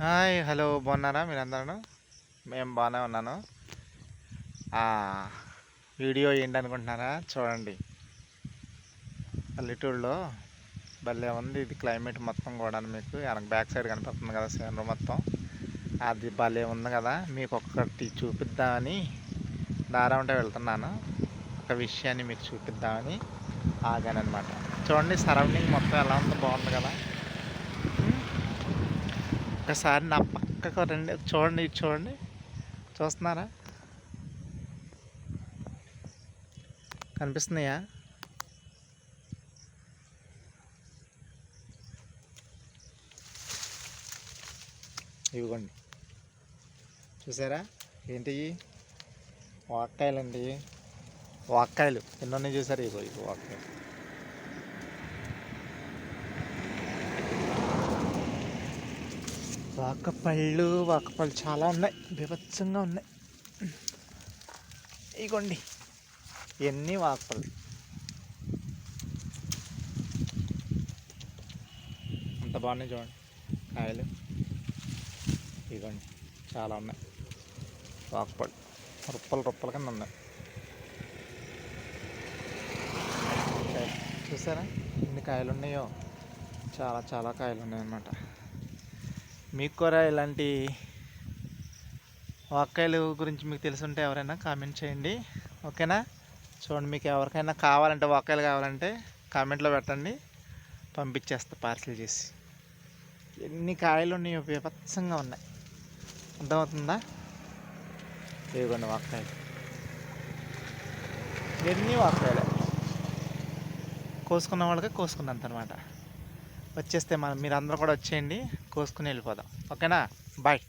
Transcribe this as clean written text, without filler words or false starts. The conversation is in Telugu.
హాయ్ హలో బాగున్నారా మీరందరూ? మేము బాగానే ఉన్నాను. ఆ, వీడియో ఏంటనుకుంటున్నారా? చూడండి, పల్లెటూరులో భలే ఉంది ఇది క్లైమేట్ మొత్తం కూడా. మీకు వెనక బ్యాక్ సైడ్ కనిపిస్తుంది కదా సీనరీ మొత్తం, అది భలే ఉంది కదా. మీకు ఒక్కటి చూపిద్దామని దారా ఉంటే వెళ్తున్నాను. ఒక విషయాన్ని మీకు చూపిద్దామని ఆగానమాట. చూడండి సరౌండింగ్ మొత్తం ఎలా ఉందో, బాగుంది కదా. ఒకసారి నా పక్కకు రండి, చూడండి, ఇది చూడండి, చూస్తున్నారా? కనిపిస్తున్నాయా? ఇవ్వండి, చూసారా? ఏంటి? వాక్కాయలండి, వాక్కాయలు ఎన్ని చూసారు? ఇగో ఇగో వాక్కాయలు. వాకపళ్ళు చాలా ఉన్నాయి, బీభత్సంగా ఉన్నాయి. ఇగోండి, ఎన్ని వాకపళ్ళు, అంత బాగున్నాయి చూడండి కాయలు. ఇగోండి, చాలా ఉన్నాయి వాకపళ్ళు, రొప్పల కింద ఉన్నాయి. చూసారా ఎన్ని కాయలు ఉన్నాయో? చాలా చాలా కాయలు ఉన్నాయన్నమాట. మీకు కూడా ఇలాంటి వాక్కాయలు గురించి మీకు తెలుసుంటే ఎవరైనా కామెంట్ చేయండి, ఓకేనా? చూడండి, మీకు ఎవరికైనా కావాలంటే, వాక్కాయలు కావాలంటే కామెంట్లో పెట్టండి, పంపించేస్తా పార్సిల్ చేసి. ఎన్ని కాయలు ఉన్నాయో, బీభత్సంగా ఉన్నాయి. అర్థమవుతుందా? ఇదిగోండి వాక్కాయలు, ఎన్ని వాక్కాయలే. కోసుకున్న వాళ్ళకి కోసుకున్నంత అనమాట. వచ్చేస్తే మీరందరూ కూడా వచ్చేయండి, కోసుకుని వెళ్ళిపోదాం, ఓకేనా? బాయ్.